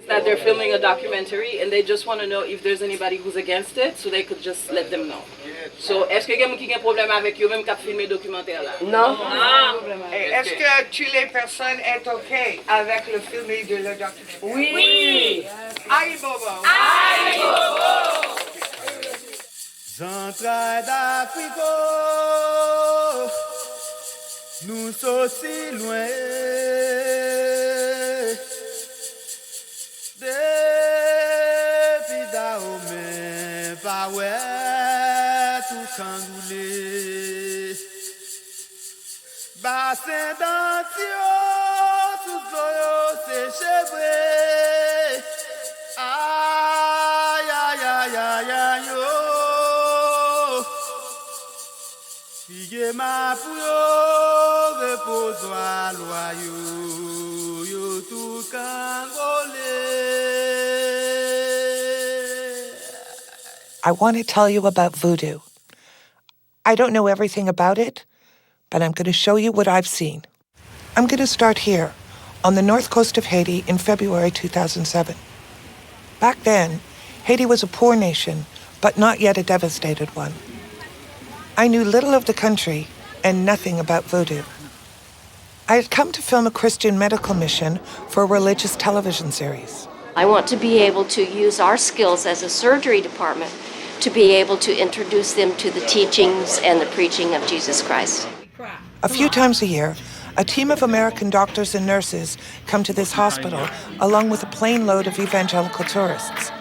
That they're filming a documentary and they just want to know if there's anybody who's against it, so they could just let them know. So, est-ce que quelqu'un qui a un problème avec eux même qui a filmé le documentaire là? Non. Est-ce que tu les personnes est OK avec le filmé de le documentaire? Oui. AYIBOBO. AYIBOBO. J'entraille d'Afrique, nous sommes si loin. Depuis Daho, mais pas ouais, tout cangoulé. Bassin d'Antio, tout l'eau séché. Aïe, aïe, aïe, aïe, aïe, yo. Figue ma pou yo, repose-toi, loyau, yo tout cangolé. I want to tell you about voodoo. I don't know everything about it, but I'm going to show you what I've seen. I'm going to start here, on the north coast of Haiti in February 2007. Back then, Haiti was a poor nation, but not yet a devastated one. I knew little of the country and nothing about voodoo. I had come to film a Christian medical mission for a religious television series. I want to be able to use our skills as a surgery department to be able to introduce them to the teachings and the preaching of Jesus Christ. A few times a year, a team of American doctors and nurses come to this hospital along with a plane load of evangelical tourists.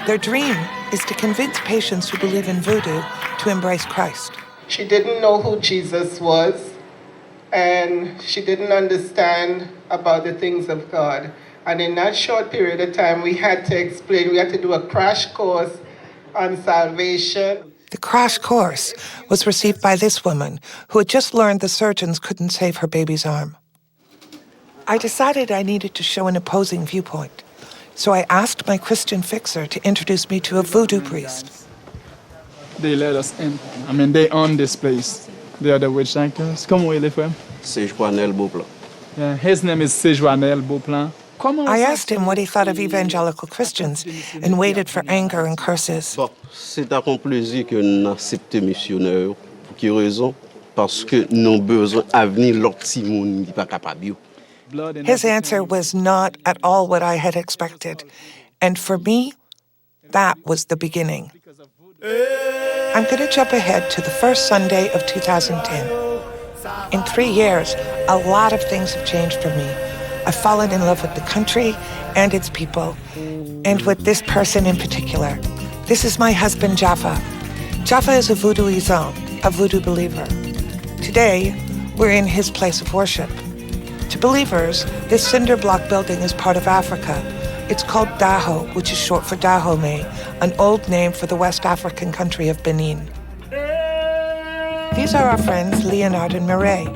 Their dream is to convince patients who believe in voodoo to embrace Christ. She didn't know who Jesus was, and she didn't understand about the things of God. And in that short period of time, we had to do a crash course on salvation. The crash course was received by this woman who had just learned the surgeons couldn't save her baby's arm. I decided I needed to show an opposing viewpoint, so I asked my Christian fixer to introduce me to a voodoo priest. They let us in. They own this place. They are the witch doctors. Comment il est fait? Sejuanel Beauplan. Yeah, his name is Sejuanel Beauplan. I asked him what he thought of evangelical Christians and waited for anger and curses. Bon, c'est à mon plaisir que nous acceptons missionnaires. Pour quelle raison? Parce que nous avons besoin d'avenir l'autre petit monde qui n'est pas capable. His answer was not at all what I had expected. And for me, that was the beginning. I'm going to jump ahead to the first Sunday of 2010. In 3 years, a lot of things have changed for me. I've fallen in love with the country and its people, and with this person in particular. This is my husband, Jaffa. Jaffa is a voodooisant, a voodoo believer. Today, we're in his place of worship. To believers, this cinder block building is part of Africa. It's called Daho, which is short for Dahomey, an old name for the West African country of Benin. These are our friends, Leonard and Mireille.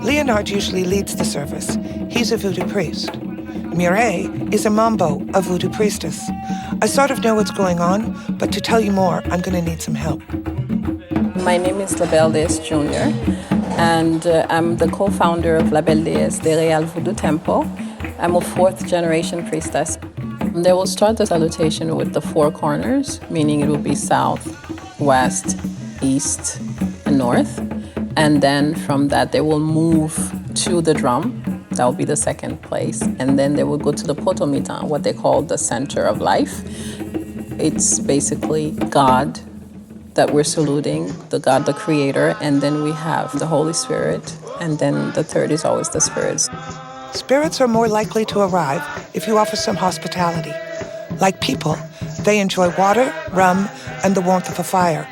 Leonard usually leads the service. He's a voodoo priest. Mireille is a mambo, a voodoo priestess. I sort of know what's going on, but to tell you more, I'm going to need some help. My name is Labelle Des Jr., and I'm the co-founder of Labelle Des de Real Voodoo Temple. I'm a 4th generation priestess. They will start the salutation with the 4 corners, meaning it will be south, west, east, and north. And then from that, they will move to the drum. That will be the 2nd place. And then they will go to the potomitan, what they call the center of life. It's basically God that we're saluting, the God, the creator. And then we have the Holy Spirit. And then the 3rd is always the spirits. Spirits are more likely to arrive if you offer some hospitality. Like people, they enjoy water, rum, and the warmth of a fire.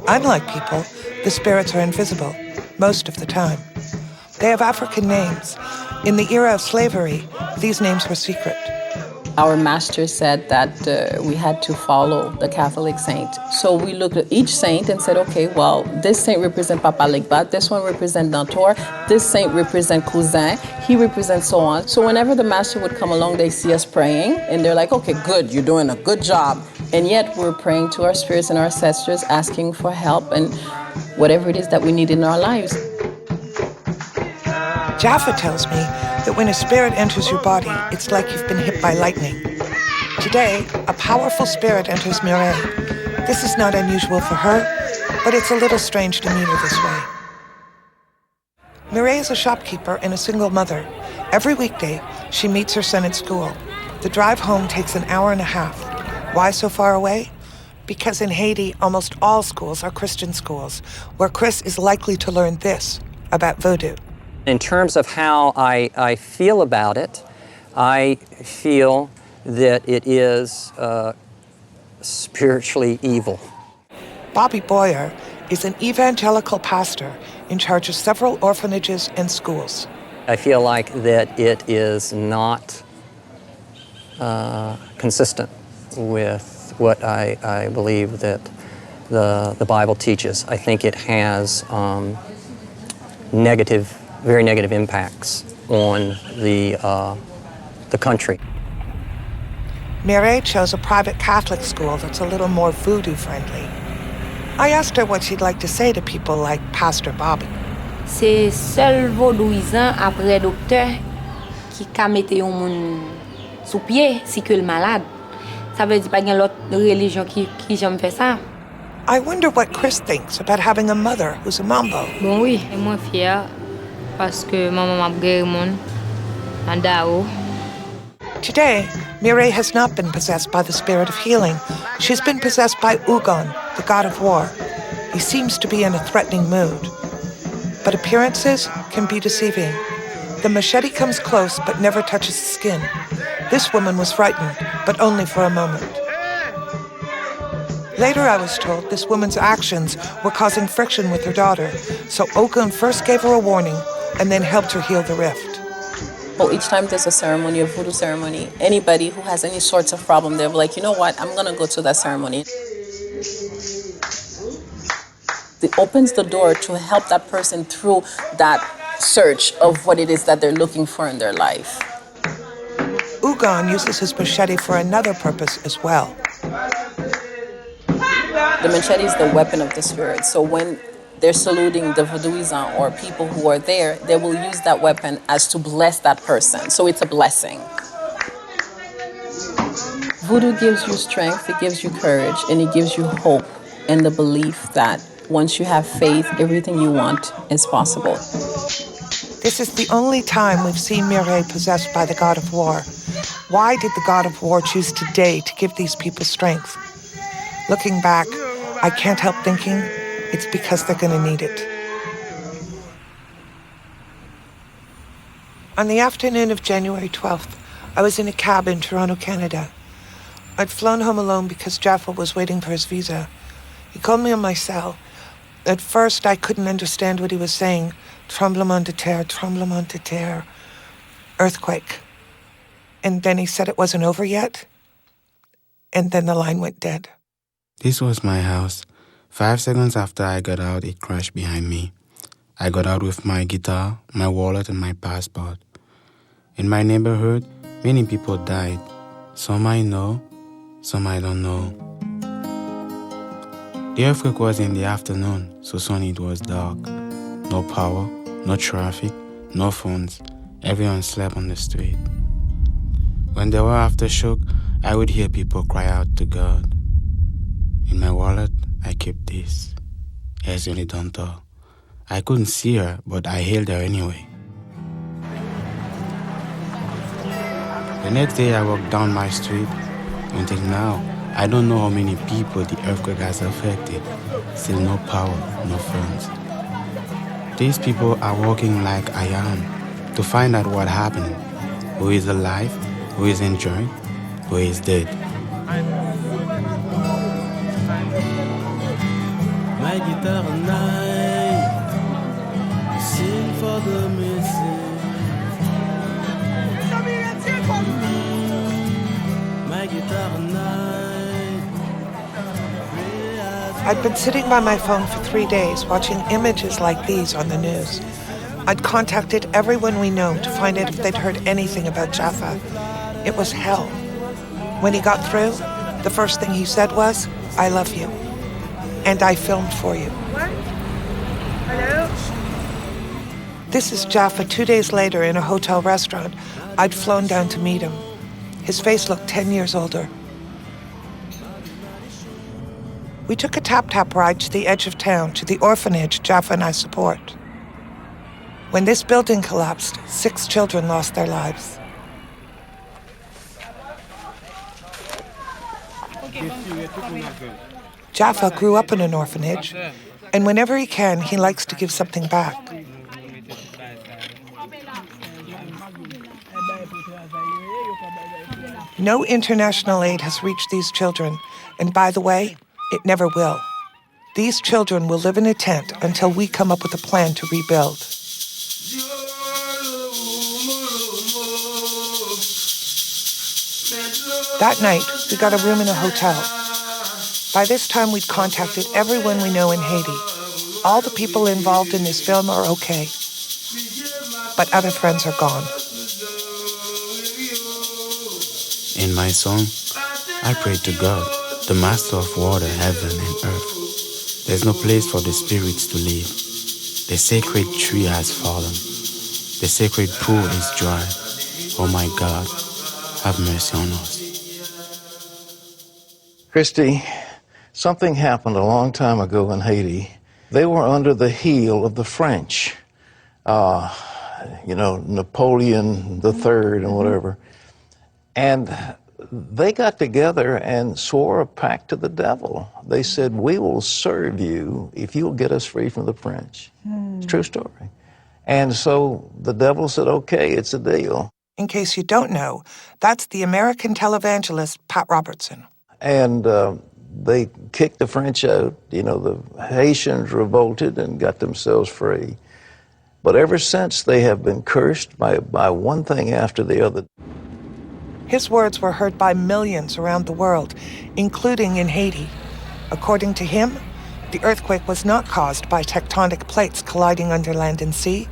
Unlike people, the spirits are invisible most of the time. They have African names. In the era of slavery, these names were secret. Our master said that we had to follow the Catholic saint. So we looked at each saint and said, okay, well, this saint represents Papa Legba, this one represents Dantor, this saint represents Cousin, he represents so on. So whenever the master would come along, they see us praying, and they're like, okay, good, you're doing a good job. And yet we're praying to our spirits and our ancestors, asking for help and whatever it is that we need in our lives. Jaffa tells me that when a spirit enters your body, it's like you've been hit by lightning. Today, a powerful spirit enters Mireille. This is not unusual for her, but it's a little strange to meet her this way. Mireille is a shopkeeper and a single mother. Every weekday, she meets her son at school. The drive home takes an hour and a half. Why so far away? Because in Haiti, almost all schools are Christian schools, where Chris is likely to learn this about Vodou. In terms of how I feel about it, I feel that it is spiritually evil. Bobby Boyer is an evangelical pastor in charge of several orphanages and schools. I feel like that it is not consistent with what I believe that the Bible teaches. I think it has very negative impacts on the country. Mireille chose a private Catholic school that's a little more voodoo-friendly. I asked her what she'd like to say to people like Pastor Bobby. C'est seul vaudouisant après docteur qui ka mette yon moun sous pied si que le malade. Ça veut dire pas gen l'autre religion qui j'aime faire ça. I wonder what Chris thinks about having a mother who's a mambo. Bon oui, et moi fière parce que maman m'a guéri mon en Daho. Today, Mireille has not been possessed by the spirit of healing. She's been possessed by Ugon, the god of war. He seems to be in a threatening mood. But appearances can be deceiving. The machete comes close but never touches the skin. This woman was frightened, but only for a moment. Later, I was told this woman's actions were causing friction with her daughter, so Ugon first gave her a warning and then helped her heal the rift. Well, each time there's a ceremony, a voodoo ceremony, anybody who has any sorts of problem, they'll be like, you know what, I'm going to go to that ceremony. It opens the door to help that person through that search of what it is that they're looking for in their life. Ugon uses his machete for another purpose as well. The machete is the weapon of the spirit. So when they're saluting the Vodouisans or people who are there, they will use that weapon as to bless that person. So it's a blessing. Voodoo gives you strength, it gives you courage, and it gives you hope and the belief that once you have faith, everything you want is possible. This is the only time we've seen Mireille possessed by the god of war. Why did the god of war choose today to give these people strength? Looking back, I can't help thinking it's because they're going to need it. On the afternoon of January 12th, I was in a cab in Toronto, Canada. I'd flown home alone because Jaffa was waiting for his visa. He called me on my cell. At first, I couldn't understand what he was saying. Tremblement de terre, earthquake. And then he said it wasn't over yet. And then the line went dead. This was my house. 5 seconds after I got out, it crashed behind me. I got out with my guitar, my wallet, and my passport. In my neighborhood, many people died. Some I know, some I don't know. The earthquake was in the afternoon, so soon it was dark. No power, no traffic, no phones. Everyone slept on the street. When there were aftershock, I would hear people cry out to God. In my wallet, I kept this. Here's Yoni Donto. I couldn't see her, but I hailed her anyway. The next day, I walked down my street. Until now, I don't know how many people the earthquake has affected. Still no power, no phones. These people are walking like I am to find out what happened. Who is alive, who is enjoying, who is dead. My guitar night, sing for the missing. My guitar night. I'd been sitting by my phone for 3 days watching images like these on the news. I'd contacted everyone we know to find out if they'd heard anything about Jaffa. It was hell. When he got through, the first thing he said was, "I love you. And I filmed for you." What? Hello? This is Jaffa 2 days later in a hotel restaurant. I'd flown down to meet him. His face looked 10 years older. We took a tap-tap ride to the edge of town to the orphanage Jaffa and I support. When this building collapsed, 6 children lost their lives. Jaffa grew up in an orphanage, and whenever he can, he likes to give something back. No international aid has reached these children, and by the way, it never will. These children will live in a tent until we come up with a plan to rebuild. That night, we got a room in a hotel. By this time, we'd contacted everyone we know in Haiti. All the people involved in this film are okay, but other friends are gone. In my song, I pray to God, the master of water, heaven, and earth. There's no place for the spirits to live. The sacred tree has fallen. The sacred pool is dry. Oh my God, have mercy on us. Christy, something happened a long time ago in Haiti. They were under the heel of the French. Napoleon III and whatever. And they got together and swore a pact to the devil. They said, we will serve you if you'll get us free from the French. It's a true story. And so the devil said, okay, it's a deal. In case you don't know, that's the American televangelist Pat Robertson. And they kicked the French out. The Haitians revolted and got themselves free. But ever since, they have been cursed by one thing after the other. His words were heard by millions around the world, including in Haiti. According to him, the earthquake was not caused by tectonic plates colliding under land and sea.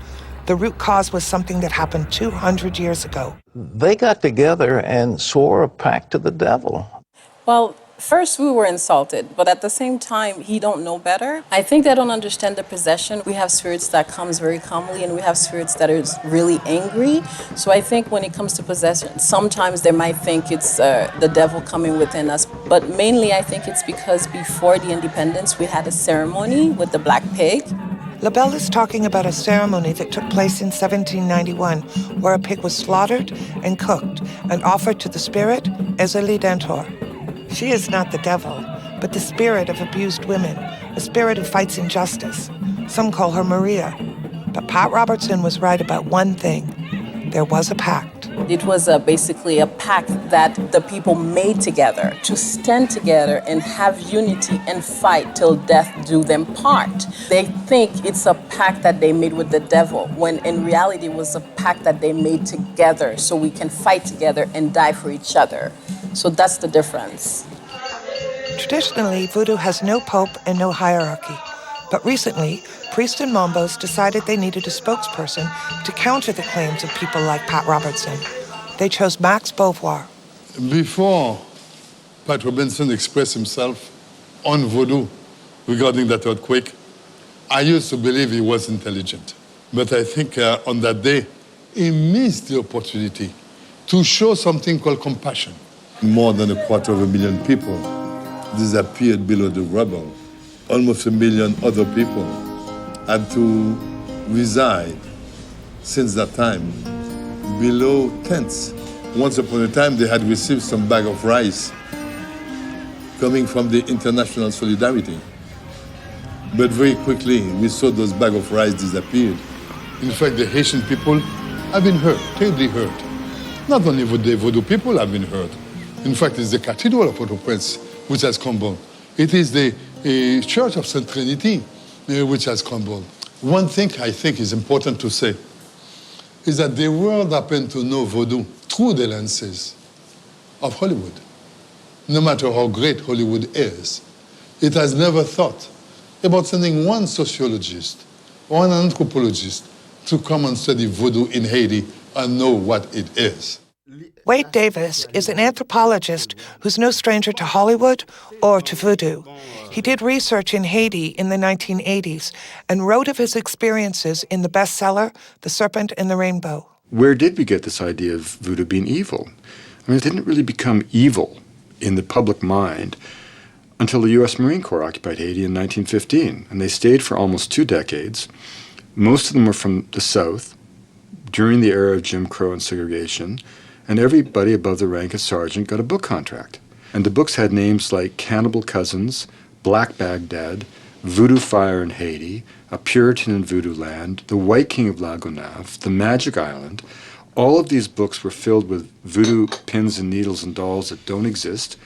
The root cause was something that happened 200 years ago. They got together and swore a pact to the devil. Well, first we were insulted, but at the same time, he don't know better. I think they don't understand the possession. We have spirits that comes very calmly, and we have spirits that is really angry. So I think when it comes to possession, sometimes they might think it's the devil coming within us. But mainly, I think it's because before the independence, we had a ceremony with the black pig. LaBelle is talking about a ceremony that took place in 1791, where a pig was slaughtered and cooked and offered to the spirit as a lidentor. She is not the devil, but the spirit of abused women, a spirit who fights injustice. Some call her Maria. But Pat Robertson was right about one thing. There was a pact. It was basically a pact that the people made together to stand together and have unity and fight till death do them part. They think it's a pact that they made with the devil, when in reality it was a pact that they made together so we can fight together and die for each other. So that's the difference. Traditionally, Vodou has no pope and no hierarchy. But recently, priests and Mambos decided they needed a spokesperson to counter the claims of people like Pat Robertson. They chose Max Beauvoir. Before Pat Robertson expressed himself on Vodou regarding that earthquake, I used to believe he was intelligent. But I think on that day, he missed the opportunity to show something called compassion. More than 250,000 people disappeared below the rubble. Almost 1 million other people had to reside since that time below tents. Once upon a time, they had received some bag of rice coming from the international solidarity. But very quickly, we saw those bags of rice disappeared. In fact, the Haitian people have been hurt, terribly hurt. Not only the Vodou people have been hurt. In fact, it's the Cathedral of Port-au-Prince which has crumbled. It is the Church of Saint Trinity which has crumbled. One thing I think is important to say is that the world happened to know Vodou through the lenses of Hollywood. No matter how great Hollywood is, it has never thought about sending one sociologist or an anthropologist to come and study Vodou in Haiti and know what it is. Wade Davis is an anthropologist who's no stranger to Hollywood or to Vodou. He did research in Haiti in the 1980s and wrote of his experiences in the bestseller, The Serpent and the Rainbow. Where did we get this idea of Vodou being evil? I mean, it didn't really become evil in the public mind until the U.S. Marine Corps occupied Haiti in 1915, and they stayed for almost 2 decades. Most of them were from the South during the era of Jim Crow and segregation, and everybody above the rank of sergeant got a book contract. And the books had names like Cannibal Cousins, Black Baghdad, Voodoo Fire in Haiti, A Puritan in Voodoo Land, The White King of La Gonave, The Magic Island. All of these books were filled with voodoo pins and needles and dolls that don't exist,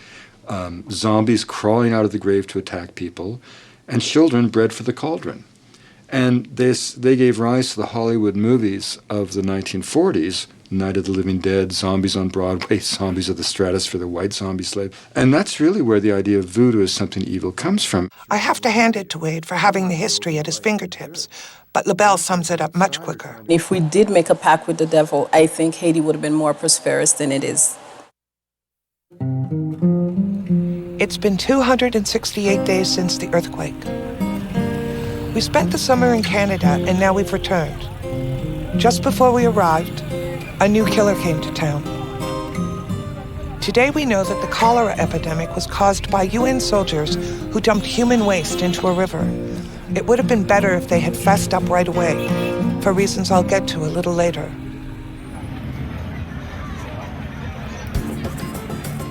zombies crawling out of the grave to attack people, and children bred for the cauldron. And they gave rise to the Hollywood movies of the 1940s, Night of the Living Dead, Zombies on Broadway, Zombies of the Stratosphere, The White Zombie Slave. And that's really where the idea of voodoo as something evil comes from. I have to hand it to Wade for having the history at his fingertips, but LaBelle sums it up much quicker. If we did make a pact with the devil, I think Haiti would have been more prosperous than it is. It's been 268 days since the earthquake. We spent the summer in Canada, and now we've returned. Just before we arrived, a new killer came to town. Today we know that the cholera epidemic was caused by UN soldiers who dumped human waste into a river. It would have been better if they had fessed up right away, for reasons I'll get to a little later.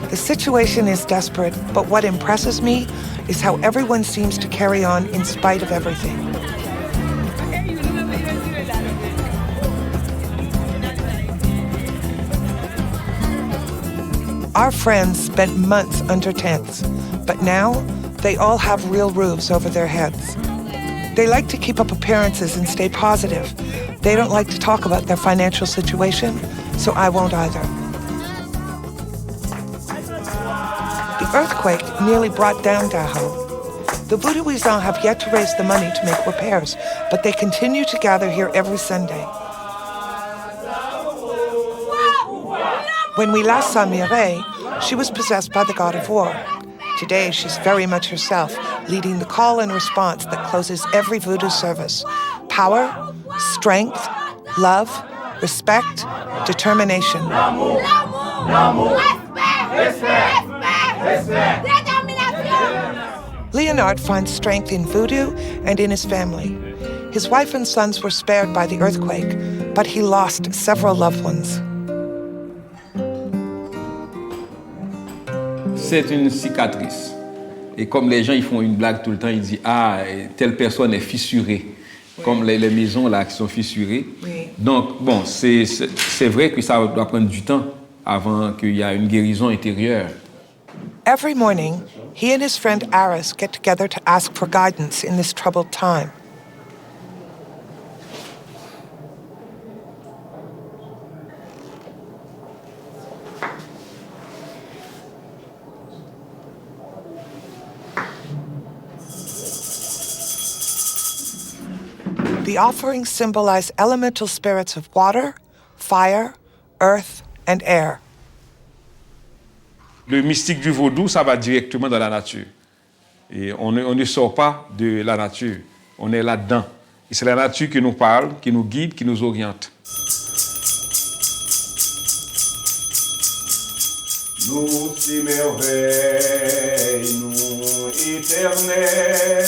The situation is desperate, but what impresses me is how everyone seems to carry on in spite of everything. Our friends spent months under tents, but now they all have real roofs over their heads. They like to keep up appearances and stay positive. They don't like to talk about their financial situation, so I won't either. The earthquake nearly brought down Daho. The Vaudou Haitien have yet to raise the money to make repairs, but they continue to gather here every Sunday. When we last saw Mireille, she was possessed by the god of war. Today, she's very much herself, leading the call and response that closes every voodoo service. Power, strength, love, respect, determination. Leonard finds strength in voodoo and in his family. His wife and sons were spared by the earthquake, but he lost several loved ones. C'est une cicatrice. Et comme les gens ils font une blague tout le temps, ils disent ah, telle personne est fissurée. Oui. Comme les maisons là qui sont fissurées. Oui. Donc bon, c'est vrai que ça doit prendre du temps avant qu'il y ait une guérison intérieure. Every morning, he and his friend Aris get together to ask for guidance in this troubled time. The offerings symbolize elemental spirits of water, fire, earth, and air. Le mystique du vaudou, ça va directement dans la nature. Et on ne sort pas de la nature. On est là-dedans. Et c'est la nature qui nous parle, qui nous guide, qui nous oriente. Nous, si merveilles, nous, éternels,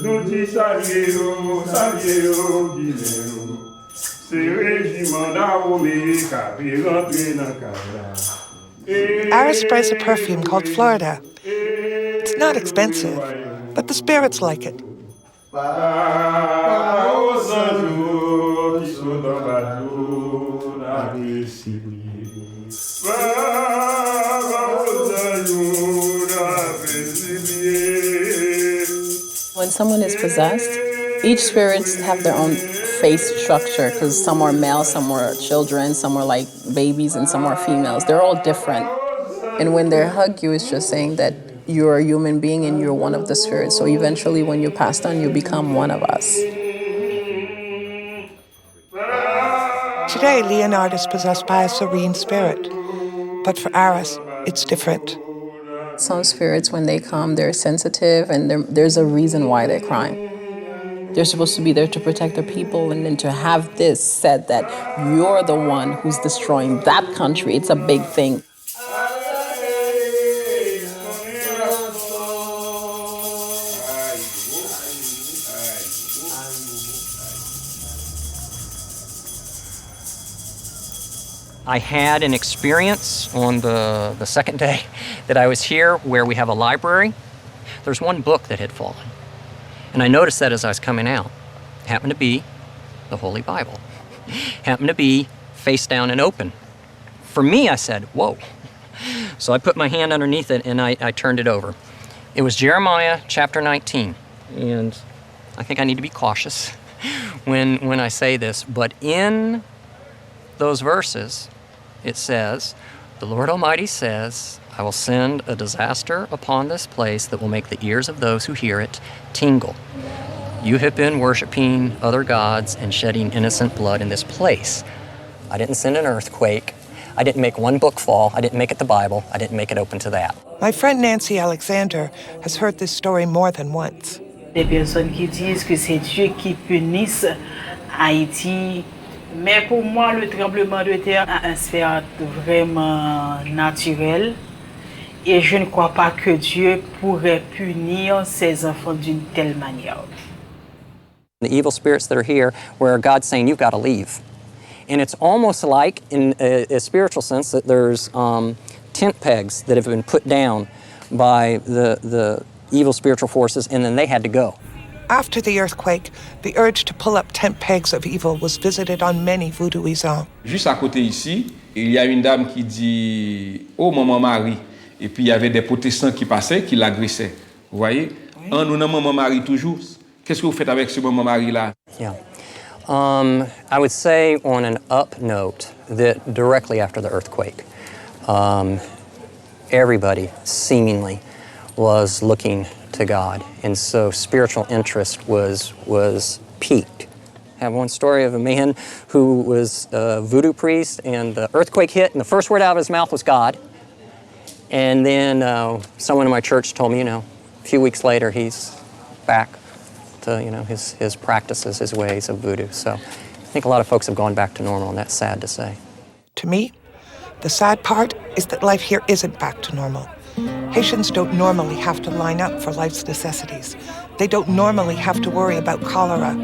nous dit saluez-nous, guidez-nous. C'est régiment d'aromé, qui rentre dans le cadre. Aris sprays a perfume called Florida. It's not expensive, but the spirits like it. When someone is possessed, each spirit have their own face structure because some are male, some are children, some are like babies, and some are females. They're all different. And when they hug you, it's just saying that you're a human being and you're one of the spirits. So eventually when you pass on, you become one of us. Today, Leonard is possessed by a serene spirit. But for Aris, it's different. Some spirits, when they come, they're sensitive and there's a reason why they're crying. They're supposed to be there to protect their people, and then to have this said that you're the one who's destroying that country, it's a big thing. I had an experience on the second day that I was here where we have a library. There's one book that had fallen. And I noticed that as I was coming out. It happened to be the Holy Bible. Happened to be face down and open. For me, I said, whoa. So I put my hand underneath it and I turned it over. It was Jeremiah chapter 19. And I think I need to be cautious when I say this, but in those verses, it says, the Lord Almighty says, I will send a disaster upon this place that will make the ears of those who hear it tingle. You have been worshiping other gods and shedding innocent blood in this place. I didn't send an earthquake. I didn't make one book fall. I didn't make it the Bible. I didn't make it open to that. My friend Nancy Alexander has heard this story more than once. Des personnes qui disent que c'est Dieu qui punisse Haïti. Mais pour moi, le tremblement de terre a un sphère vraiment naturel. Et je ne crois pas que Dieu pourrait punir ses enfants d'une telle manière. The evil spirits that are here, where God's saying, you've got to leave. And it's almost like, in a spiritual sense, that there's tent pegs that have been put down by the evil spiritual forces, and then they had to go. After the earthquake, the urge to pull up tent pegs of evil was visited on many Vodouisans. Juste à côté ici, il y a une dame qui dit « Oh, maman Marie ». Et puis il y avait des protestants qui passaient, qui l'agressaient. Vous voyez? Oui. En nous nommant maman Marie toujours. Qu'est-ce que vous faites avec ce maman Marie-là? Yeah. I would say on an up note that directly after the earthquake, everybody seemingly was looking to God. And so spiritual interest was peaked. I have one story of a man who was a voodoo priest, and the earthquake hit, and the first word out of his mouth was God. And then someone in my church told me, a few weeks later, he's back to, his practices, his ways of voodoo. So I think a lot of folks have gone back to normal, and that's sad to say. To me, the sad part is that life here isn't back to normal. Haitians don't normally have to line up for life's necessities. They don't normally have to worry about cholera.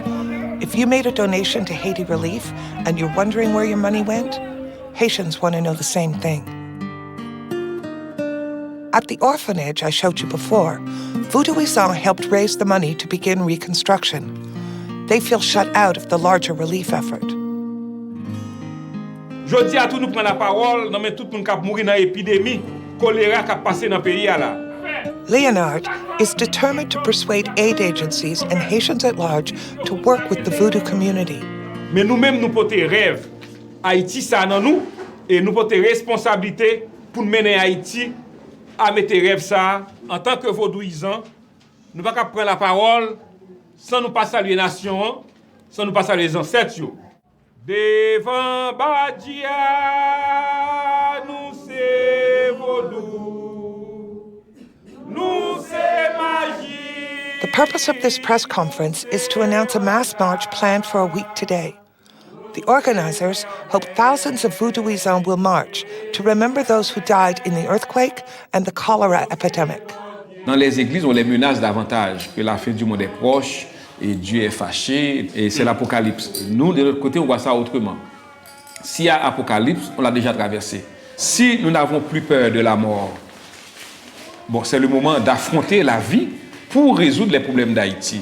If you made a donation to Haiti Relief and you're wondering where your money went, Haitians want to know the same thing. At the orphanage I showed you before, Vodouisans helped raise the money to begin reconstruction. They feel shut out of the larger relief effort. Jodi a tout nous prend la parole, non mais tout moun k'ap mouri dans épidémie, choléra k'ap passé dans pays là. Leonard is determined to persuade aid agencies and Haitians at large to work with the voodoo community. Mais nous-mêmes nous porter rêve. Haïti ça dans nous et nous porter responsabilité pour mener Haïti à mettre rêve ça. En tant que Vaudouisans, nous pas qu'à prendre la parole sans nous pas saluer nation, sans nous pas saluer les ancêtres. Devant Badia, nous c'est Vodou, nous c'est Magique. The purpose of this press conference is to announce a mass march planned for a week today. The organizers hope thousands of Vodouisans will march to remember those who died in the earthquake and the cholera epidemic. Dans les églises, on les menace davantage que la fin du monde est proche et Dieu est fâché et c'est l'apocalypse. Nous, de notre côté, on voit ça autrement. S'il y a apocalypse, on l'a déjà traversé. Si nous n'avons plus peur de la mort, c'est le moment d'affronter la vie pour résoudre les problèmes d'Haïti.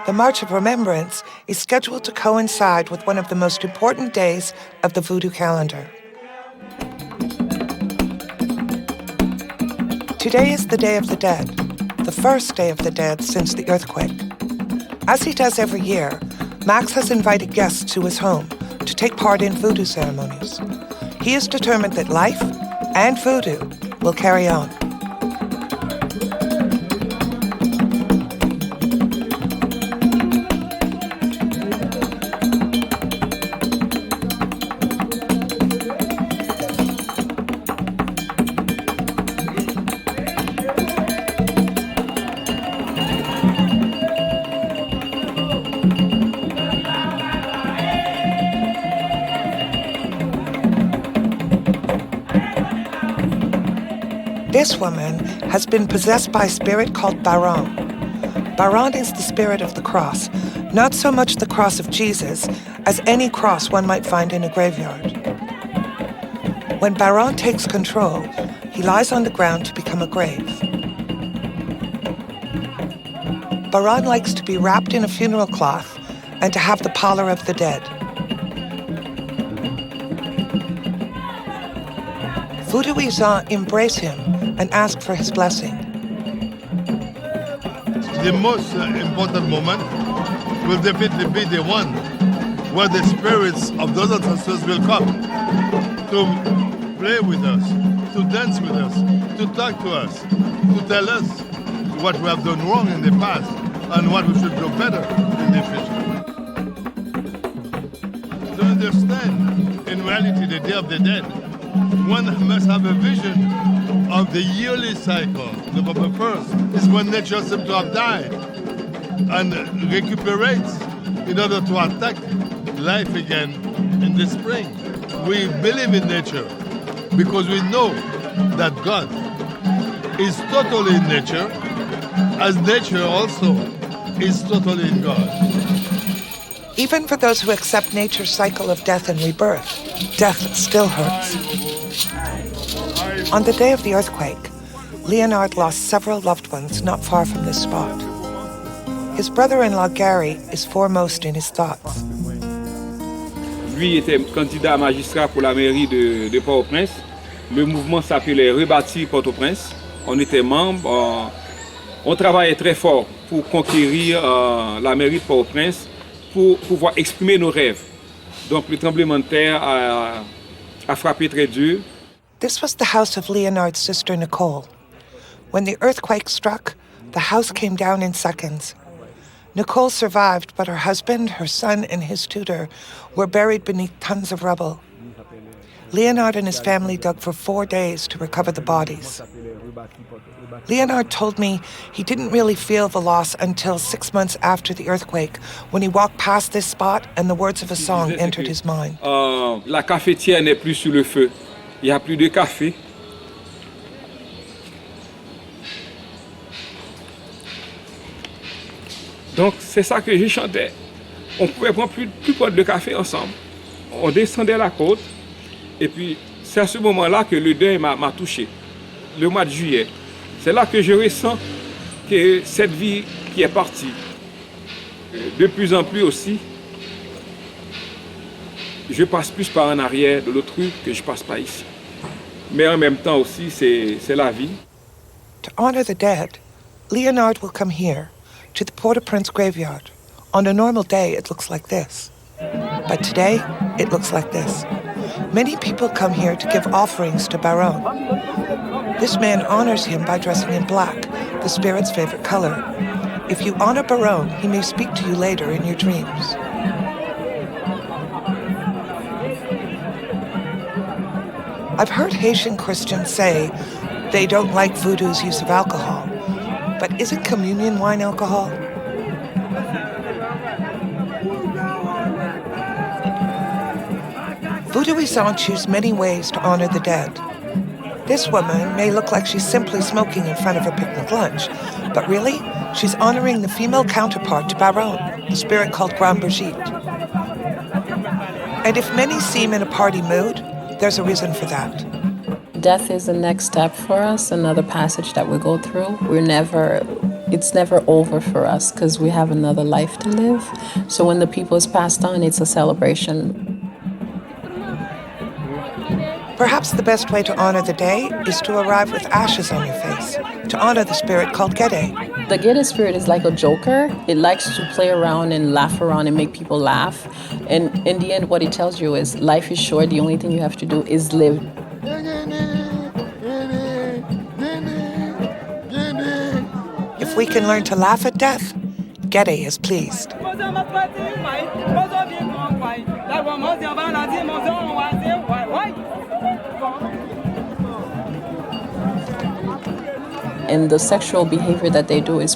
The March of Remembrance is scheduled to coincide with one of the most important days of the Voodoo calendar. Today is the Day of the Dead, the first Day of the Dead since the earthquake. As he does every year, Max has invited guests to his home to take part in voodoo ceremonies. He is determined that life and voodoo will carry on. This woman has been possessed by a spirit called Baron. Baron is the spirit of the cross, not so much the cross of Jesus as any cross one might find in a graveyard. When Baron takes control, he lies on the ground to become a grave. Baron likes to be wrapped in a funeral cloth and to have the pallor of the dead. Vaudou Haitien embrace him and ask for his blessing. The most important moment will definitely be the one where the spirits of those ancestors will come to play with us, to dance with us, to talk to us, to tell us what we have done wrong in the past and what we should do better in the future. To understand, in reality, the Day of the Dead, one must have a vision of the yearly cycle. November 1st is when nature seems to have died and recuperates in order to attack life again in the spring. We believe in nature because we know that God is totally in nature, as nature also is totally in God. Even for those who accept nature's cycle of death and rebirth, death still hurts. On the day of the earthquake, Leonard lost several loved ones not far from this spot. His brother-in-law Gary is foremost in his thoughts. Lui était candidat à magistrat pour la mairie de Port-au-Prince. Le mouvement s'appelait Rebâtir Port-au-Prince. On était membres, on travaillait très fort pour conquérir la mairie de Port-au-Prince, pour pouvoir exprimer nos rêves. Donc le tremblement de terre a frappé très dur. This was the house of Leonard's sister Nicole. When the earthquake struck, the house came down in seconds. Nicole survived, but her husband, her son, and his tutor were buried beneath tons of rubble. Leonard and his family dug for 4 days to recover the bodies. Leonard told me he didn't really feel the loss until 6 months after the earthquake, when he walked past this spot and the words of a song entered his mind. La cafetière n'est plus sur le feu. Il n'y a plus de café. Donc c'est ça que j'ai chanté. On pouvait prendre plus de café ensemble. On descendait la côte. Et puis c'est à ce moment-là que le deuil m'a touché. Le mois de juillet. C'est là que je ressens que cette vie qui est partie, de plus en plus aussi, je passe plus par en arrière de l'autre rue que je passe pas ici. Mais en même temps aussi, c'est la vie. To honor the dead, Leonard will come here, to the Port-au-Prince graveyard. On a normal day, it looks like this. But today, it looks like this. Many people come here to give offerings to Baron. This man honors him by dressing in black, the spirit's favorite color. If you honor Baron, he may speak to you later in your dreams. I've heard Haitian Christians say they don't like Voodoo's use of alcohol. But isn't communion wine alcohol? Vaudou Haitien choose many ways to honor the dead. This woman may look like she's simply smoking in front of her picnic lunch, but really, she's honoring the female counterpart to Baron, the spirit called Grand Brigitte. And if many seem in a party mood, there's a reason for that. Death is the next step for us, another passage that we go through. It's never over for us because we have another life to live. So when the people is passed on, it's a celebration. Perhaps the best way to honor the day is to arrive with ashes on your face, to honor the spirit called Gede. The Gede spirit is like a joker. It likes to play around and laugh around and make people laugh. And in the end, what it tells you is life is short. The only thing you have to do is live. If we can learn to laugh at death, Gede is pleased. And the sexual behavior that they do is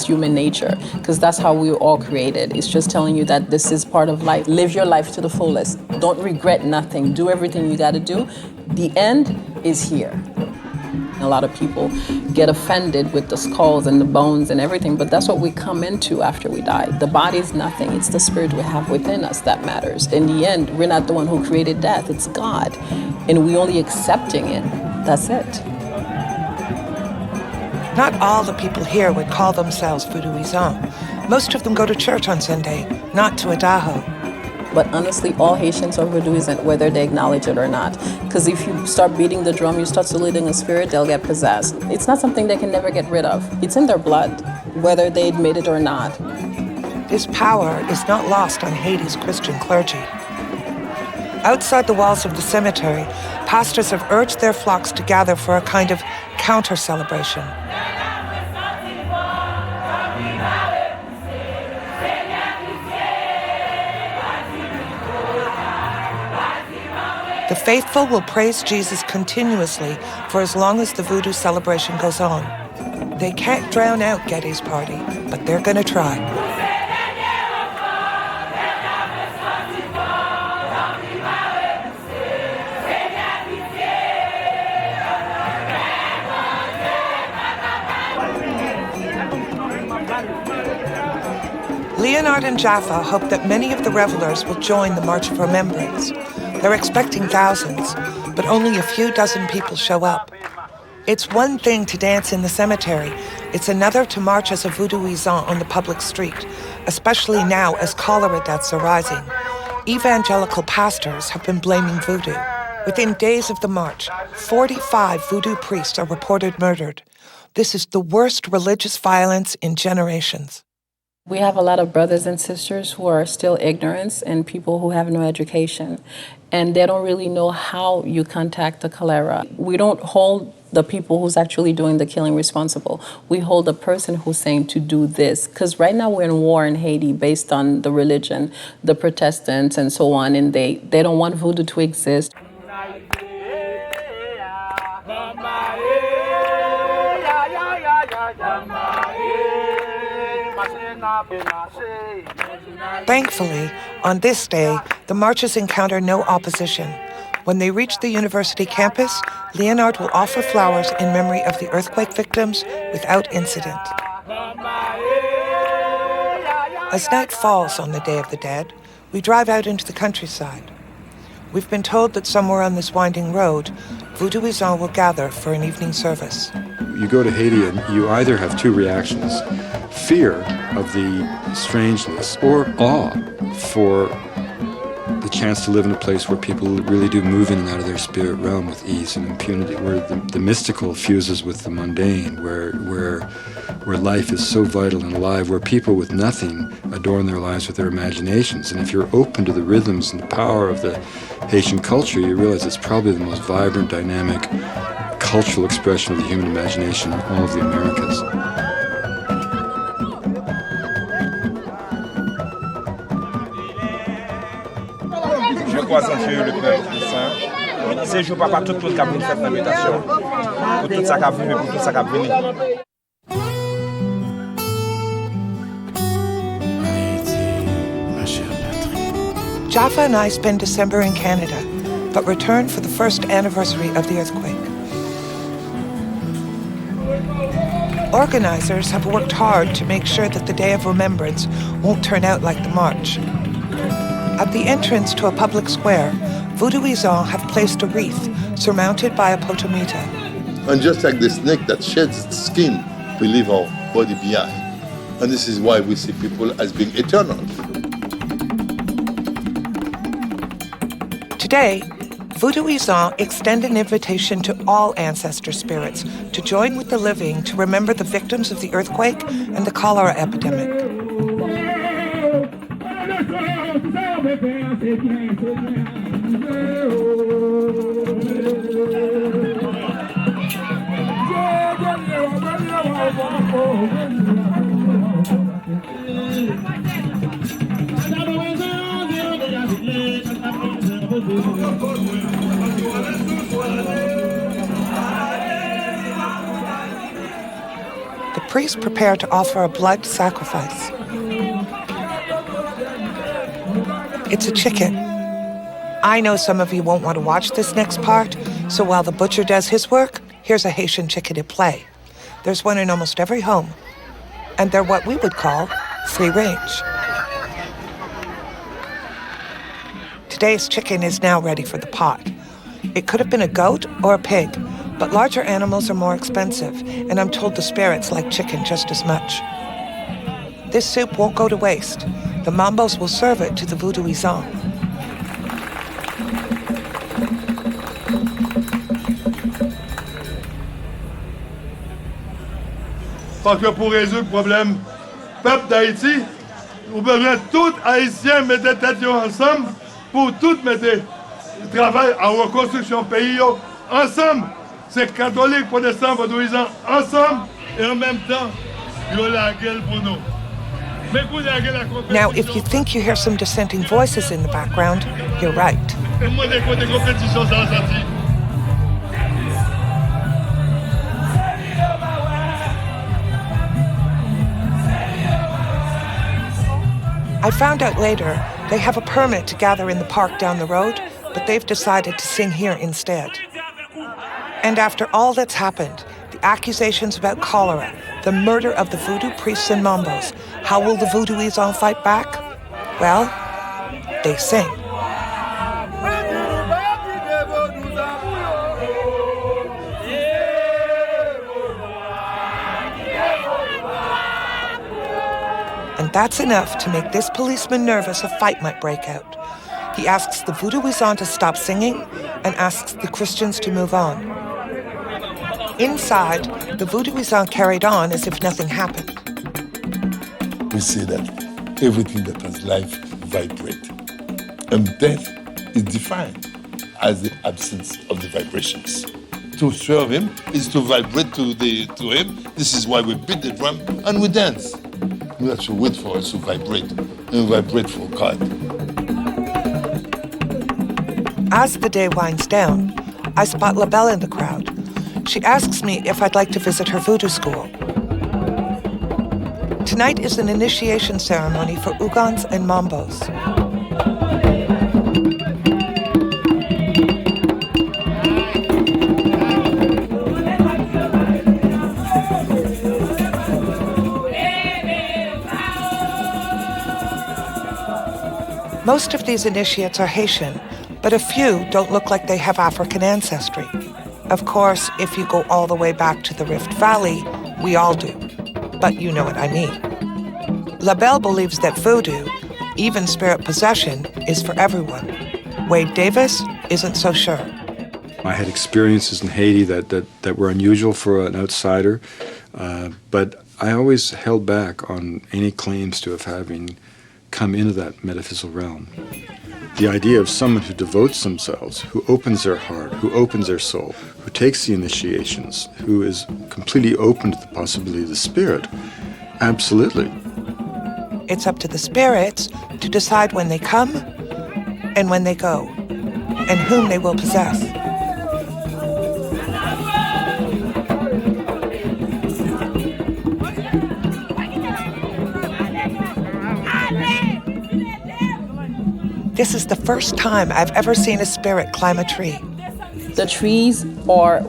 human nature, because that's how we were all created. It's just telling you that this is part of life. Live your life to the fullest. Don't regret nothing. Do everything you got to do. The end is here. A lot of people get offended with the skulls and the bones and everything, but that's what we come into after we die. The body's nothing. It's the spirit we have within us that matters. In the end, we're not the one who created death. It's God, and we're only accepting it. That's it. Not all the people here would call themselves Vodouisants. Most of them go to church on Sunday, not to a Daho. But honestly, all Haitians are Vodouisants, whether they acknowledge it or not. Because if you start beating the drum, you start saluting a spirit, they'll get possessed. It's not something they can never get rid of. It's in their blood, whether they admit it or not. This power is not lost on Haiti's Christian clergy. Outside the walls of the cemetery, pastors have urged their flocks to gather for a kind of counter-celebration. The faithful will praise Jesus continuously for as long as the voodoo celebration goes on. They can't drown out Getty's party, but they're gonna try. Leonard and Jaffa hope that many of the revelers will join the March of Remembrance. They're expecting thousands, but only a few dozen people show up. It's one thing to dance in the cemetery. It's another to march as a Vodouisant on the public street, especially now as cholera deaths are rising. Evangelical pastors have been blaming voodoo. Within days of the march, 45 voodoo priests are reported murdered. This is the worst religious violence in generations. We have a lot of brothers and sisters who are still ignorant and people who have no education, and they don't really know how you contact the cholera. We don't hold the people who's actually doing the killing responsible. We hold the person who's saying to do this, because right now we're in war in Haiti based on the religion, the Protestants and so on, and they don't want voodoo to exist. Thankfully, on this day, the marchers encounter no opposition. When they reach the university campus, Leonard will offer flowers in memory of the earthquake victims without incident. As night falls on the Day of the Dead, we drive out into the countryside. We've been told that somewhere on this winding road, Vodouisants will gather for an evening service. You go to Haiti and you either have two reactions: fear of the strangeness or awe for the chance to live in a place where people really do move in and out of their spirit realm with ease and impunity, where the mystical fuses with the mundane, where life is so vital and alive, where people with nothing adorn their lives with their imaginations. And if you're open to the rhythms and the power of the Haitian culture, you realize it's probably the most vibrant, dynamic, cultural expression of the human imagination in all of the Americas. Je crois en Dieu, le Père Saint. C'est je papa tout le monde qui a venu faire l'invitation. Pour tout ça qui a venu, pour tout ça qui a venu. Jaffa and I spend December in Canada, but return for the first anniversary of the earthquake. Organizers have worked hard to make sure that the Day of Remembrance won't turn out like the march. At the entrance to a public square, Vodouisants have placed a wreath surmounted by a potomita. And just like the snake that sheds its skin, we leave our body behind. And this is why we see people as being eternal. Today, Vodouisants extend an invitation to all ancestor spirits to join with the living to remember the victims of the earthquake and the cholera epidemic. The priests prepare to offer a blood sacrifice. It's a chicken. I know some of you won't want to watch this next part, so while the butcher does his work, Here's a Haitian chicken at play. There's one in almost every home, and they're what we would call free range. Today's chicken is now ready for the pot. It could have been a goat or a pig, but larger animals are more expensive, and I'm told the spirits like chicken just as much. This soup won't go to waste. The Mambos will serve it to the Vaudou Haitien. Parce que pour résoudre le problème peuple d'Haïti, nous besoin tous Haïtiens mettre tête ensemble pour tous mettre travail à reconstruction pays ensemble. C'est catholique, protestant, vaudouisant ensemble et en même temps, il y a la gueule pour nous. Now, if you think you hear some dissenting voices in the background, you're right. I found out later they have a permit to gather in the park down the road, but they've decided to sing here instead. And after all that's happened, the accusations about cholera, the murder of the voodoo priests and mambos, how will the Vaudou Haitien fight back? Well, they sing. And that's enough to make this policeman nervous a fight might break out. He asks the Vaudou Haitien to stop singing and asks the Christians to move on. Inside, the Vaudou Haitien carried on as if nothing happened. We say that everything that has life vibrates. And death is defined as the absence of the vibrations. To serve him is to vibrate to him. This is why we beat the drum and we dance. We have to wait for us to vibrate and vibrate for God. As the day winds down, I spot La Belle in the crowd. She asks me if I'd like to visit her voodoo school. Tonight is an initiation ceremony for Ougans and Mambos. Most of these initiates are Haitian, but a few don't look like they have African ancestry. Of course, if you go all the way back to the Rift Valley, we all do. But you know what I mean. La Belle believes that voodoo, even spirit possession, is for everyone. Wade Davis isn't so sure. I had experiences in Haiti that were unusual for an outsider, but I always held back on any claims to having come into that metaphysical realm. The idea of someone who devotes themselves, who opens their heart, who opens their soul, who takes the initiations, who is completely open to the possibility of the spirit, absolutely. It's up to the spirits to decide when they come and when they go, and whom they will possess. This is the first time I've ever seen a spirit climb a tree. The trees are,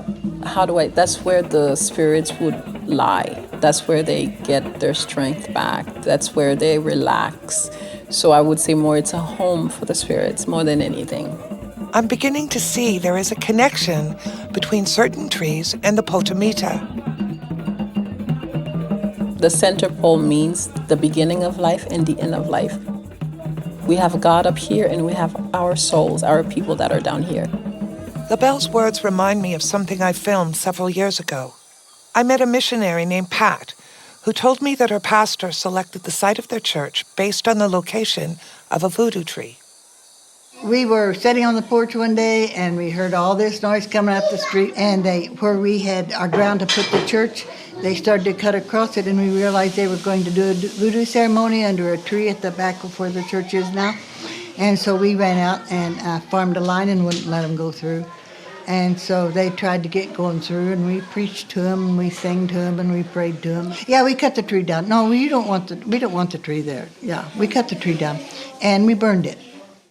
that's where the spirits would lie. That's where they get their strength back. That's where they relax. So I would say more it's a home for the spirits more than anything. I'm beginning to see there is a connection between certain trees and the Potamita. The center pole means the beginning of life and the end of life. We have God up here and we have our souls, our people that are down here. La Belle's words remind me of something I filmed several years ago. I met a missionary named Pat who told me that her pastor selected the site of their church based on the location of a voodoo tree. We were sitting on the porch one day and we heard all this noise coming up the street, and where we had our ground to put the church, they started to cut across it, and we realized they were going to do a voodoo ceremony under a tree at the back of where the church is now. And so we ran out and formed a line and wouldn't let them go through. And so they tried to get going through, and we preached to them, and we sang to them, and we prayed to them. Yeah, we cut the tree down. No, we don't want the tree there. Yeah, we cut the tree down, and we burned it.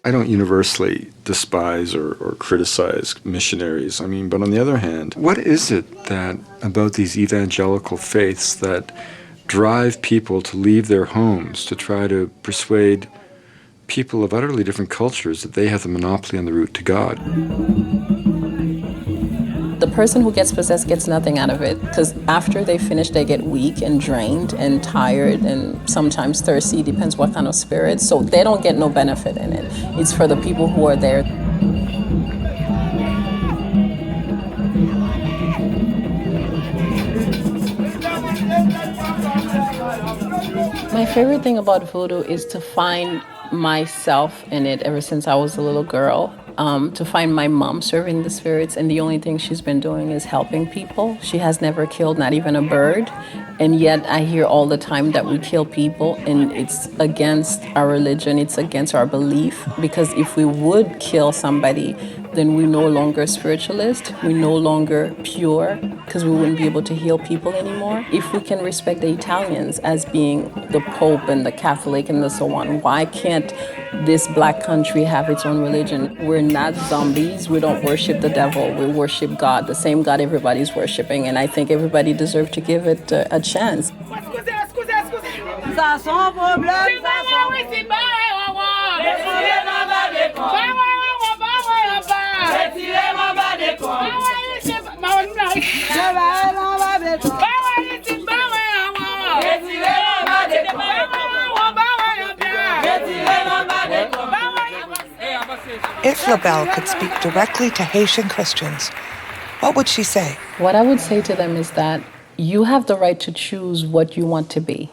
I don't universally despise or criticize missionaries. I mean, but on the other hand, what is it that about these evangelical faiths that drive people to leave their homes to try to persuade people of utterly different cultures that they have the monopoly on the route to God? The person who gets possessed gets nothing out of it, because after they finish, they get weak and drained and tired and sometimes thirsty, depends what kind of spirit. So they don't get no benefit in it. It's for the people who are there. My favorite thing about Vodou is to find myself in it ever since I was a little girl. To find my mom serving the spirits, and the only thing she's been doing is helping people. She has never killed not even a bird, and yet I hear all the time that we kill people, and it's against our religion, it's against our belief, because if we would kill somebody, then we're no longer spiritualist, we're no longer pure, because we wouldn't be able to heal people anymore. If we can respect the Italians as being the Pope and the Catholic and so on, why can't this black country have its own religion? We're not zombies, we don't worship the devil, we worship God, the same God everybody's worshiping, and I think everybody deserves to give it a chance. If LaBelle could speak directly to Haitian Christians, what would she say? What I would say to them is that you have the right to choose what you want to be,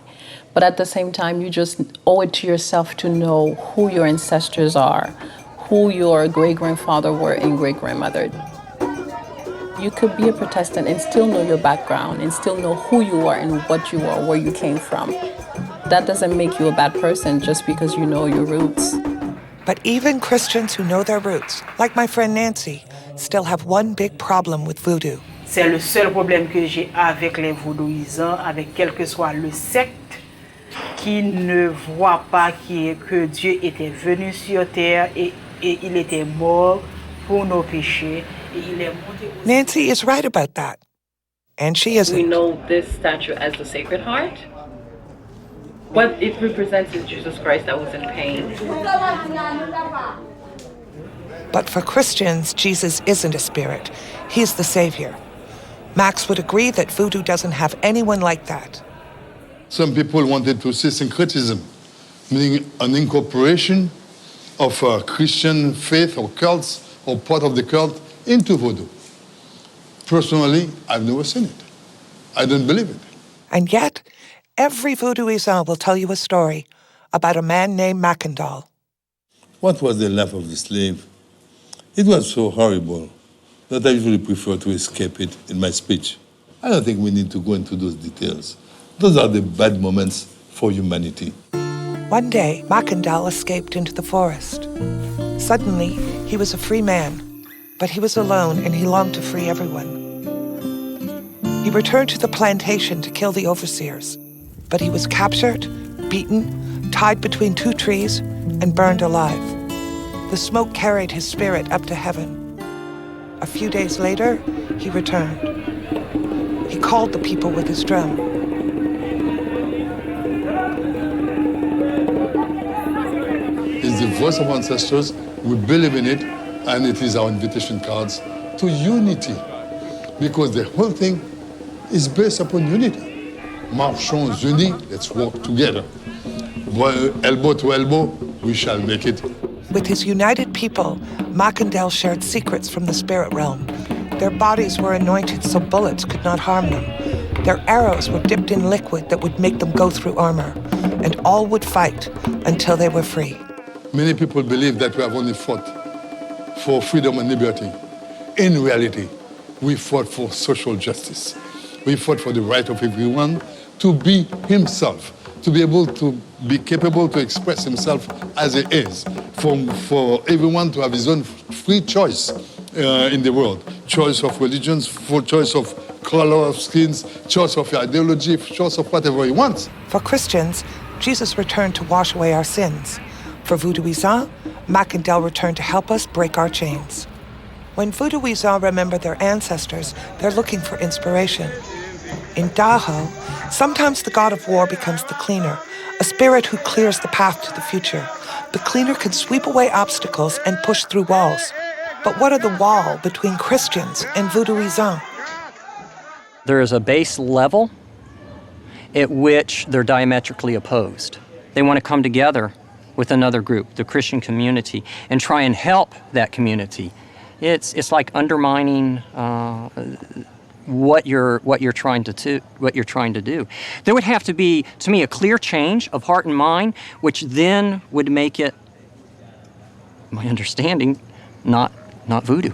but at the same time, you just owe it to yourself to know who your ancestors are, who your great-grandfather were and great-grandmother. You could be a Protestant and still know your background and still know who you are and what you are, where you came from. That doesn't make you a bad person just because you know your roots. But even Christians who know their roots, like my friend Nancy, still have one big problem with voodoo. C'est le seul problème que j'ai avec les vaudouisants, avec quel que soit le secte, qui ne voit pas que Dieu était venu sur terre et il était mort pour nos péchés. Et il est monté au... Nancy is right about that. And she isn't. We know this statue as the Sacred Heart. What it represents is Jesus Christ that was in pain. But for Christians, Jesus isn't a spirit. He's the Savior. Max would agree that voodoo doesn't have anyone like that. Some people wanted to see syncretism, meaning an incorporation of Christian faith or cults or part of the cult into voodoo. Personally, I've never seen it. I don't believe it. And yet, every voodooisant will tell you a story about a man named Mackandal. What was the life of the slave? It was so horrible that I usually prefer to escape it in my speech. I don't think we need to go into those details. Those are the bad moments for humanity. One day, Mackandal escaped into the forest. Suddenly, he was a free man, but he was alone and he longed to free everyone. He returned to the plantation to kill the overseers, but he was captured, beaten, tied between two trees, and burned alive. The smoke carried his spirit up to heaven. A few days later, he returned. He called the people with his drum. It's the voice of ancestors. We believe in it, and it is our invitation cards to unity, because the whole thing is based upon unity. Marchons unis, let's work together. Elbow to elbow, we shall make it. With his united people, Mackandal shared secrets from the spirit realm. Their bodies were anointed so bullets could not harm them. Their arrows were dipped in liquid that would make them go through armor, and all would fight until they were free. Many people believe that we have only fought for freedom and liberty. In reality, we fought for social justice. We fought for the right of everyone to be himself, to be able to be capable to express himself as he is, for everyone to have his own free choice in the world. Choice of religions, for choice of color of skins, choice of ideology, choice of whatever he wants. For Christians, Jesus returned to wash away our sins. For voodooisants, Mac and Del return to help us break our chains. When Vodouisans remember their ancestors, they're looking for inspiration. In Daho, sometimes the god of war becomes the cleaner, a spirit who clears the path to the future. The cleaner can sweep away obstacles and push through walls. But what are the wall between Christians and Vodouisans? There is a base level at which they're diametrically opposed. They want to come together with another group, the Christian community, and try and help that community. It's like undermining what you're trying to do. There would have to be, to me, a clear change of heart and mind, which then would make it, my understanding, not voodoo.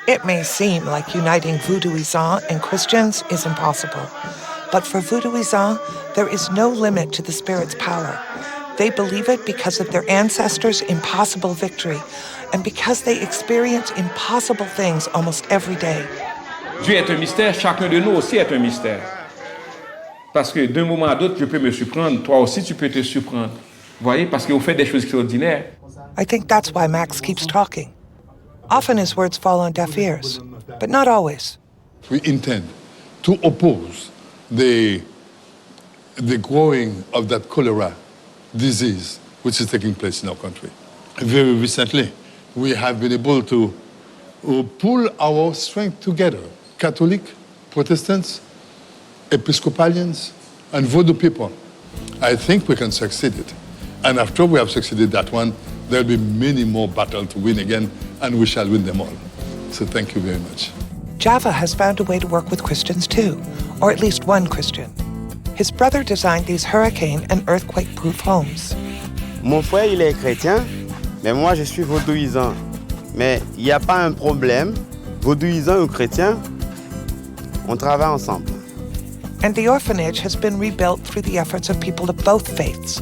It may seem like uniting Vodouisans and Christians is impossible, but for Vodouisans, there is no limit to the spirit's power. They believe it because of their ancestors' impossible victory and because they experience impossible things almost every day. Dieu est un mystère, chacun de nous aussi est un mystère. Parce que d'un moment à l'autre, je peux me surprendre, toi aussi tu peux te surprendre. Vous voyez, parce qu'on fait des choses extraordinaires. I think that's why Max keeps talking. Often his words fall on deaf ears, but not always. We intend to oppose the growing of that cholera disease which is taking place in our country. Very recently, we have been able to pull our strength together. Catholic, Protestants, Episcopalians, and Vodou people. I think we can succeed it. And after we have succeeded that one, there'll be many more battles to win again, and we shall win them all. So thank you very much. Java has found a way to work with Christians too, or at least one Christian. His brother designed these hurricane and earthquake-proof homes. Mon frère, il est chrétien, mais moi, je suis vaudouisant. Mais il n'y a pas un problème. Vaudouisant ou chrétien, on travaille ensemble. And the orphanage has been rebuilt through the efforts of people of both faiths.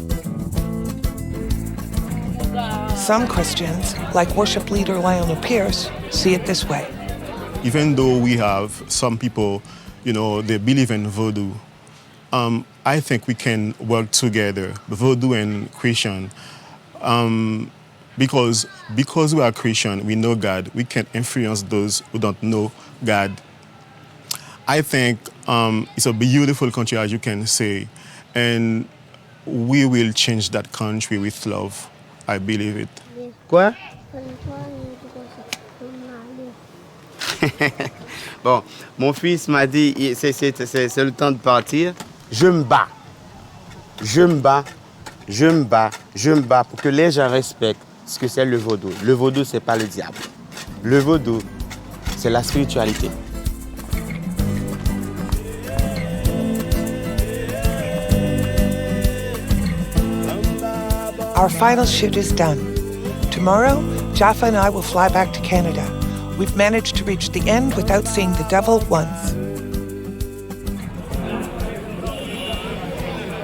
Some Christians, like worship leader Lionel Pierce, see it this way. Even though we have some people, they believe in voodoo, I think we can work together, voodoo and Christian. Because we are Christian, we know God, we can influence those who don't know God. I think it's a beautiful country, as you can say, and we will change that country with love. I believe it. Quoi? Bon, mon fils m'a dit, c'est le temps de partir. Je me bats. Je me bats. Je me bats. Je me bats pour que les gens respectent ce que c'est le vaudou. Le vaudou, c'est pas le diable. Le vaudou, c'est la spiritualité. Our final shoot is done. Tomorrow, Jaffa and I will fly back to Canada. We've managed to reach the end without seeing the devil once.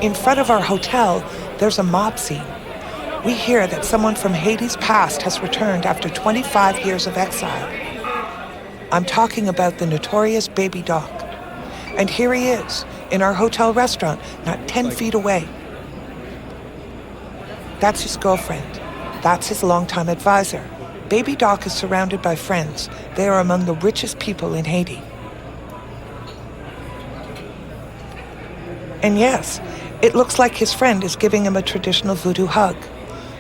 In front of our hotel, there's a mob scene. We hear that someone from Haiti's past has returned after 25 years of exile. I'm talking about the notorious Baby Doc. And here he is, in our hotel restaurant, not 10 feet away. That's his girlfriend. That's his longtime advisor. Baby Doc is surrounded by friends. They are among the richest people in Haiti. And yes, it looks like his friend is giving him a traditional voodoo hug.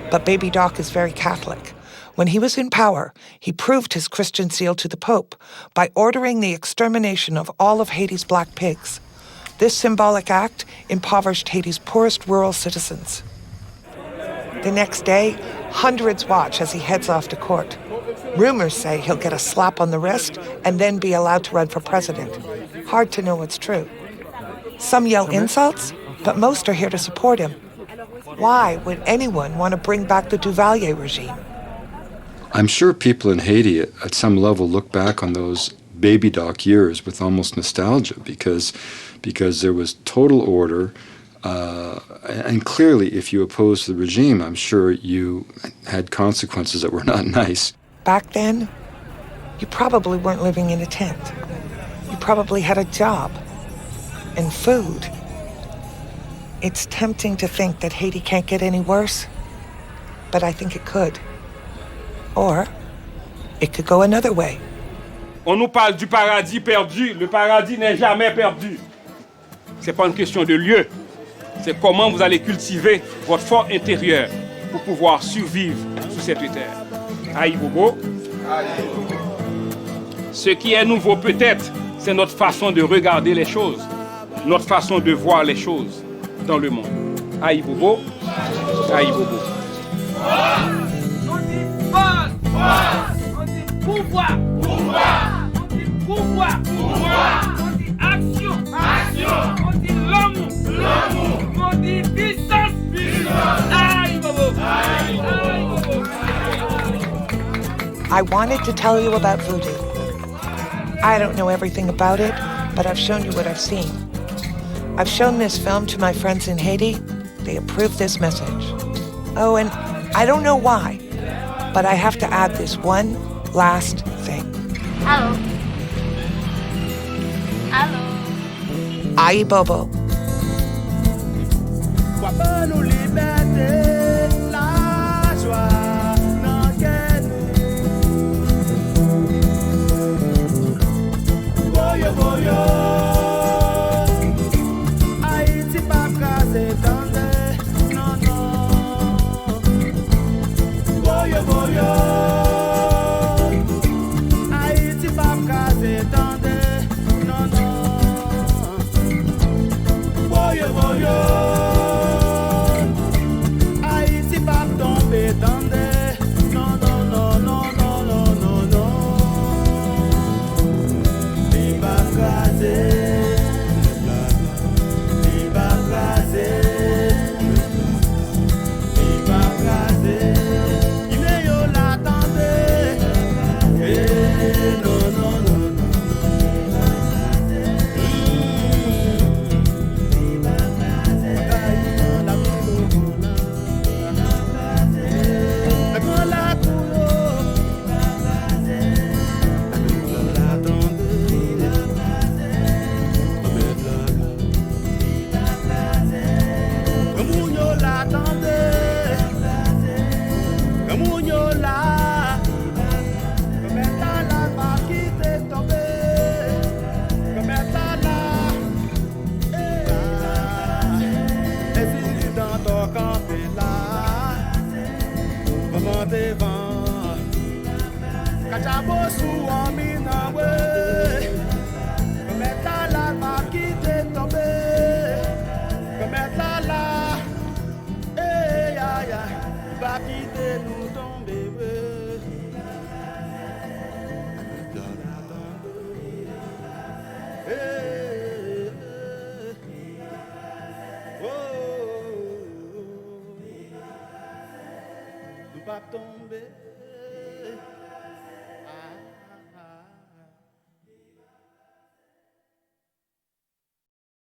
But Baby Doc is very Catholic. When he was in power, he proved his Christian zeal to the Pope by ordering the extermination of all of Haiti's black pigs. This symbolic act impoverished Haiti's poorest rural citizens. The next day, hundreds watch as he heads off to court. Rumors say he'll get a slap on the wrist and then be allowed to run for president. Hard to know what's true. Some yell insults, but most are here to support him. Why would anyone want to bring back the Duvalier regime? I'm sure people in Haiti at some level look back on those Baby Doc years with almost nostalgia because there was total order. And clearly, if you opposed the regime, I'm sure you had consequences that were not nice. Back then, you probably weren't living in a tent. You probably had a job and food. It's tempting to think that Haiti can't get any worse, but I think it could. Or, it could go another way. On nous parle du paradis perdu. Le paradis n'est jamais perdu. Ce n'est pas une question de lieu. C'est comment vous allez cultiver votre fort intérieur pour pouvoir survivre sur cette terre. AYIBOBO. Ce qui est nouveau peut-être, c'est notre façon de regarder les choses, notre façon de voir les choses dans le monde. AYIBOBO. AYIBOBO. On dit on dit pouvoir, on dit pouvoir, on dit action, on dit l'amour, on dit puissance, AYIBOBO. I wanted to tell you about voodoo. I don't know everything about it, but I've shown you what I've seen. I've shown this film to my friends in Haiti. They approved this message. Oh, and I don't know why, but I have to add this one last thing. Allô? Allô? AYIBOBO. Tomber.